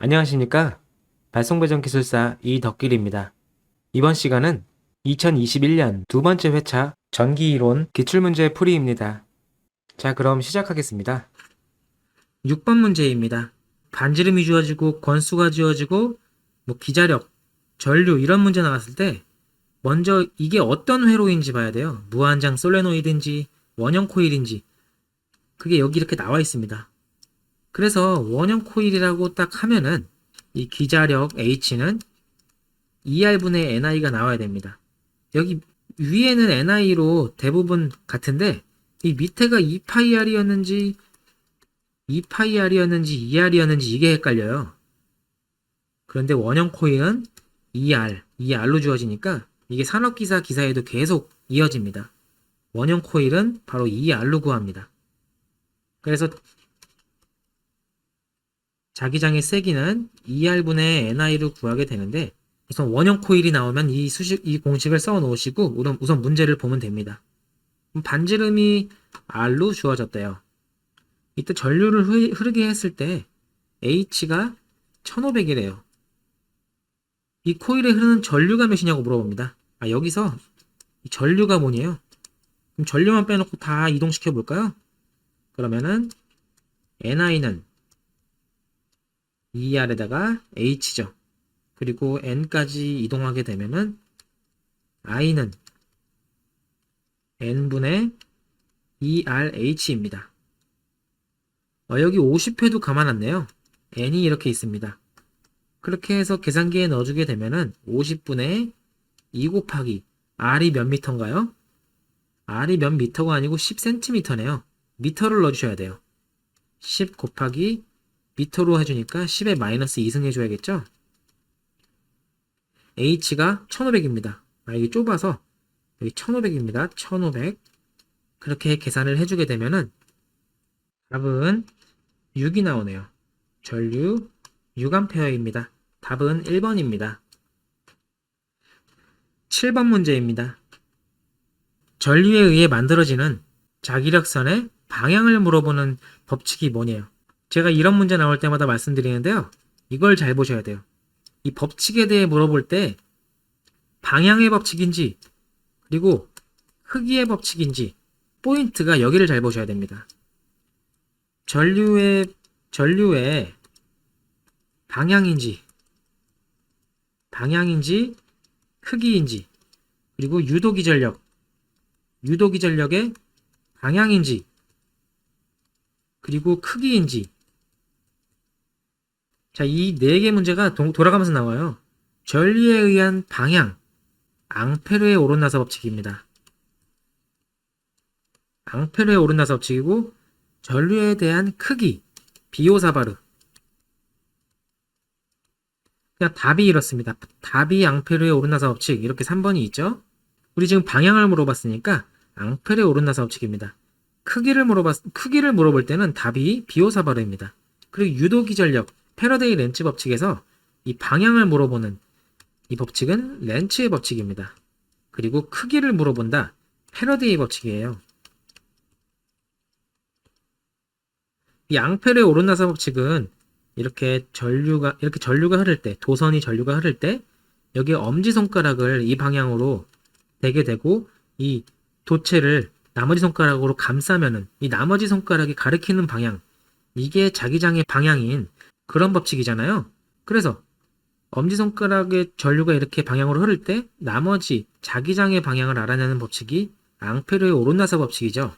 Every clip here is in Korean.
안녕하십니까? 발송배정 기술사 이덕길입니다. 이번 시간은 2021년 두 번째 회차 전기이론 기출문제 풀이입니다. 자, 그럼 시작하겠습니다. 6번 문제입니다. 반지름이 주어지고 권수가 주어지고 기자력, 전류 이런 문제 나왔을 때 먼저 이게 어떤 회로인지 봐야 돼요. 무한장 솔레노이드인지 원형 코일인지 그게 여기 이렇게 나와 있습니다. 그래서 원형 코일이라고 딱 하면은 이 기자력 H는 ER분의 NI가 나와야 됩니다. 여기 위에는 NI로 대부분 같은데 이 밑에가 2파이R이었는지 2파이R이었는지 ER이었는지 이게 헷갈려요. 그런데 원형 코일은 ER로 주어지니까 이게 산업기사 기사에도 계속 이어집니다. 원형 코일은 바로 ER로 구합니다. 그래서 자기장의 세기는 ER분의 NI로 구하게 되는데 우선 원형 코일이 나오면 이 공식을 써 놓으시고 우선 문제를 보면 됩니다. 반지름이 R로 주어졌대요. 이때 전류를 흐르게 했을 때 H가 1500이래요. 이 코일에 흐르는 전류가 몇이냐고 물어봅니다. 여기서 이 전류가 뭐냐요? 그럼 전류만 빼놓고 다 이동시켜 볼까요? 그러면은 NI는 ER에다가 H죠. 그리고 N까지 이동하게 되면은 I는 N분의 ERH입니다. 여기 50회도 감아놨네요. N이 이렇게 있습니다. 그렇게 해서 계산기에 넣어주게 되면은 50분의 2 곱하기 R이 몇 미터인가요? R이 몇 미터가 아니고 10cm네요. 미터를 넣어주셔야 돼요. 10 곱하기 미터로 해주니까 10에 마이너스 2승 해줘야겠죠? H가 1500입니다. 이게 좁아서 여기 1500입니다. 1500 그렇게 계산을 해주게 되면은 답은 6이 나오네요. 전류 6A입니다. 답은 1번입니다. 7번 문제입니다. 전류에 의해 만들어지는 자기력선의 방향을 물어보는 법칙이 뭐냐요? 제가 이런 문제 나올 때마다 말씀드리는데요. 이걸 잘 보셔야 돼요. 이 법칙에 대해 물어볼 때 방향의 법칙인지 그리고 크기의 법칙인지 포인트가 여기를 잘 보셔야 됩니다. 전류의 방향인지 크기인지 그리고 유도기전력의 방향인지 그리고 크기인지 자, 이 네 개 문제가 돌아가면서 나와요. 전류에 의한 방향 앙페르의 오론나사 법칙입니다. 앙페르의 오론나사 법칙이고 전류에 대한 크기 비오사바르 그냥 답이 이렇습니다. 답이 앙페르의 오론나사 법칙 이렇게 3번이 있죠. 우리 지금 방향을 물어봤으니까 앙페르의 오론나사 법칙입니다. 크기를 물어볼 때는 답이 비오사바르입니다. 그리고 유도기전력 패러데이 렌츠 법칙에서 이 방향을 물어보는 이 법칙은 렌츠의 법칙입니다. 그리고 크기를 물어본다 패러데이 법칙이에요. 이 앙페르의 오론나사 법칙은 이렇게 전류가 흐를 때 도선이 전류가 흐를 때 여기에 엄지손가락을 이 방향으로 대게 되고 이 도체를 나머지 손가락으로 감싸면은 이 나머지 손가락이 가리키는 방향 이게 자기장의 방향인 그런 법칙이잖아요. 그래서 엄지손가락의 전류가 이렇게 방향으로 흐를 때 나머지 자기장의 방향을 알아내는 법칙이 앙페르의 오론나사 법칙이죠.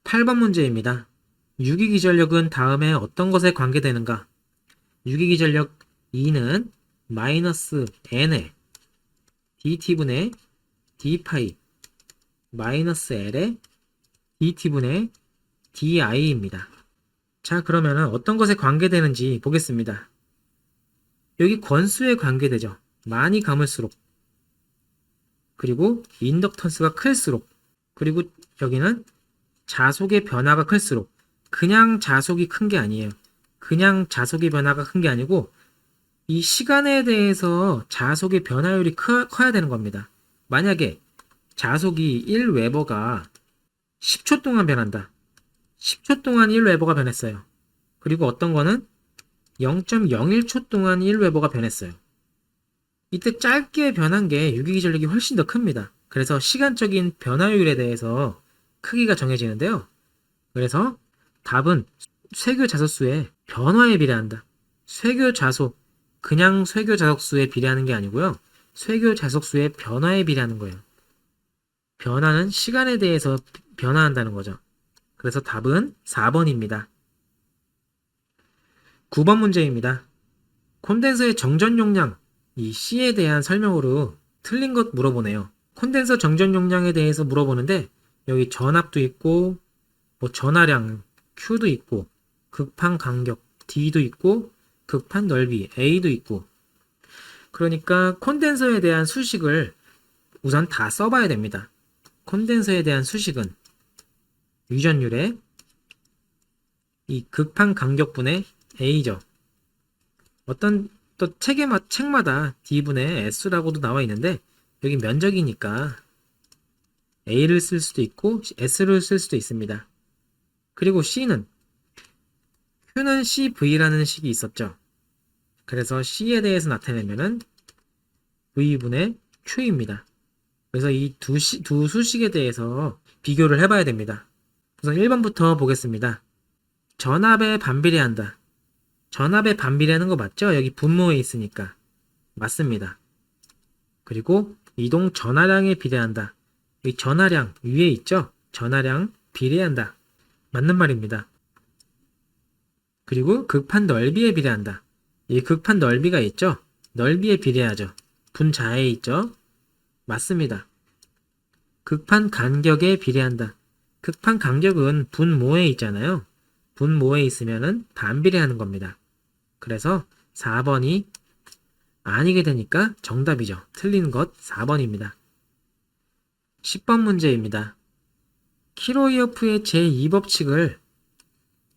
8번 문제입니다. 유기기전력은 다음에 어떤 것에 관계되는가? 유기기전력 E는 마이너스 N에 dt분의 d파이 마이너스 L에 dt분의 di입니다. 자, 그러면 어떤 것에 관계되는지 보겠습니다. 여기 권수에 관계되죠. 많이 감을수록 그리고 인덕턴스가 클수록 그리고 여기는 자속의 변화가 클수록 그냥 자속이 큰 게 아니에요. 그냥 자속의 변화가 큰 게 아니고 이 시간에 대해서 자속의 변화율이 커야 되는 겁니다. 만약에 자속이 1웨버가 10초 동안 변한다. 10초 동안 1웨버가 변했어요. 그리고 어떤 거는 0.01초 동안 1웨버가 변했어요. 이때 짧게 변한 게 유기기전력이 훨씬 더 큽니다. 그래서 시간적인 변화율에 대해서 크기가 정해지는데요. 그래서 답은 쇠교 자석수의 변화에 비례한다. 쇠교 자속, 그냥 쇠교 자석수에 비례하는 게 아니고요. 쇠교 자석수의 변화에 비례하는 거예요. 변화는 시간에 대해서 변화한다는 거죠. 그래서 답은 4번입니다. 9번 문제입니다. 콘덴서의 정전 용량, 이 C에 대한 설명으로 틀린 것 물어보네요. 콘덴서 정전 용량에 대해서 물어보는데 여기 전압도 있고 전하량 Q도 있고 극판 간격 D도 있고 극판 넓이 A도 있고, 그러니까 콘덴서에 대한 수식을 우선 다 써봐야 됩니다. 콘덴서에 대한 수식은 유전율의 이 극판 간격분의 A죠. 어떤 또 책마다 D분의 S라고도 나와 있는데 여기 면적이니까 A를 쓸 수도 있고 S를 쓸 수도 있습니다. 그리고 Q는 CV라는 식이 있었죠. 그래서 C에 대해서 나타내면은 V분의 Q입니다. 그래서 이 두 수식에 대해서 비교를 해봐야 됩니다. 우선 1번부터 보겠습니다. 전압에 반비례한다. 전압에 반비례하는 거 맞죠? 여기 분모에 있으니까. 맞습니다. 그리고 이동 전하량에 비례한다. 이 전하량 위에 있죠? 전하량 비례한다. 맞는 말입니다. 그리고 극판 넓이에 비례한다. 이 극판 넓이가 있죠? 넓이에 비례하죠. 분자에 있죠? 맞습니다. 극판 간격에 비례한다. 극판 간격은 분모에 있잖아요. 분모에 있으면은 반비례하는 겁니다. 그래서 4번이 아니게 되니까 정답이죠. 틀린 것 4번입니다. 10번 문제입니다. 키로이어프의 제2법칙을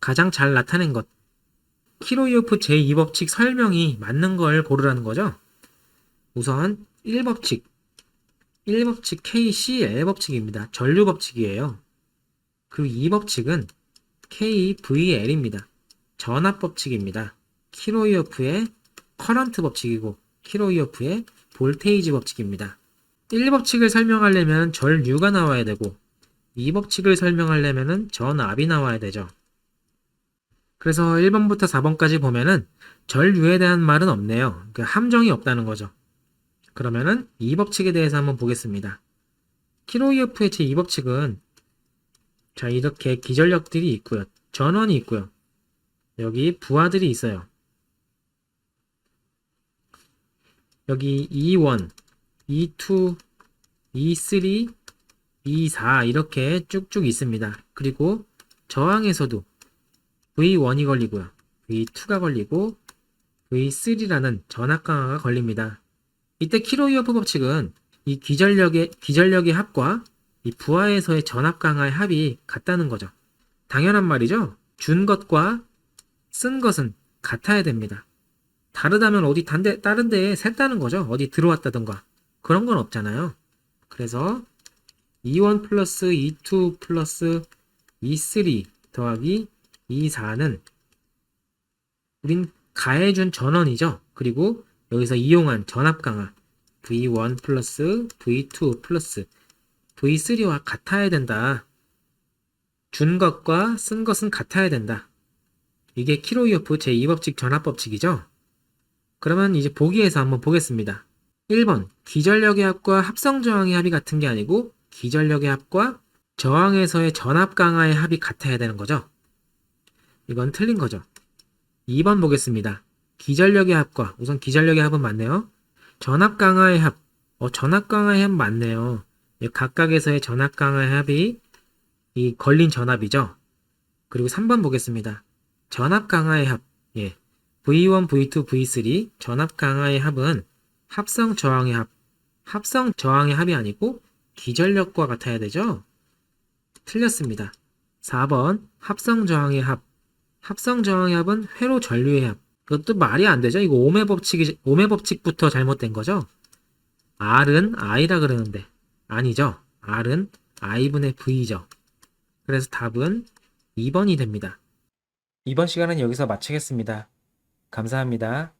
가장 잘 나타낸 것. 키로이어프 제2법칙 설명이 맞는 걸 고르라는 거죠. 우선 1법칙 KCL법칙입니다. 전류법칙이에요. 그리고 2법칙은 KVL입니다. 전압법칙입니다. 키로이어프의 커런트 법칙이고 키로이어프의 볼테이지 법칙입니다. 1법칙을 설명하려면 전류가 나와야 되고 2법칙을 설명하려면 전압이 나와야 되죠. 그래서 1번부터 4번까지 보면은 전류에 대한 말은 없네요. 그 함정이 없다는 거죠. 그러면은 2법칙에 대해서 한번 보겠습니다. 키로이어프의 제2법칙은 자, 이렇게 기전력들이 있고요. 전원이 있고요. 여기 부하들이 있어요. 여기 E1, E2, E3, E4 이렇게 쭉쭉 있습니다. 그리고 저항에서도 V1이 걸리고요. V2가 걸리고 V3라는 전압 강화가 걸립니다. 이때 키로이어프 법칙은 이 기전력의 합과 이 부하에서의 전압 강화의 합이 같다는 거죠. 당연한 말이죠. 준 것과 쓴 것은 같아야 됩니다. 다르다면 어디 다른 데에 샜다는 거죠. 어디 들어왔다던가. 그런 건 없잖아요. 그래서 E1 플러스 E2 플러스 E3 더하기 E4는 우린 가해준 전원이죠. 그리고 여기서 이용한 전압 강화 V1 플러스 V2 플러스 V3와 같아야 된다. 준 것과 쓴 것은 같아야 된다. 이게 키로이어프 제2법칙 전압법칙이죠. 그러면 이제 보기에서 한번 보겠습니다. 1번 기전력의 합과 합성저항의 합이 같은 게 아니고 기전력의 합과 저항에서의 전압 강화의 합이 같아야 되는 거죠. 이건 틀린 거죠. 2번 보겠습니다. 기전력의 합과 우선 기전력의 합은 맞네요. 전압 강화의 합 전압 강화의 합 맞네요. 각각에서의 전압 강화의 합이 이 걸린 전압이죠. 그리고 3번 보겠습니다. 전압 강화의 합 V1, V2, V3 전압 강화의 합은 합성 저항의 합 합성 저항의 합이 아니고 기전력과 같아야 되죠. 틀렸습니다. 4번 합성 저항의 합 합성 저항의 합은 회로 전류의 합. 이것도 말이 안 되죠. 이거 오메 법칙부터 잘못된 거죠. R은 I라 그러는데 아니죠. R은 I분의 V죠. 그래서 답은 2번이 됩니다. 이번 시간은 여기서 마치겠습니다. 감사합니다.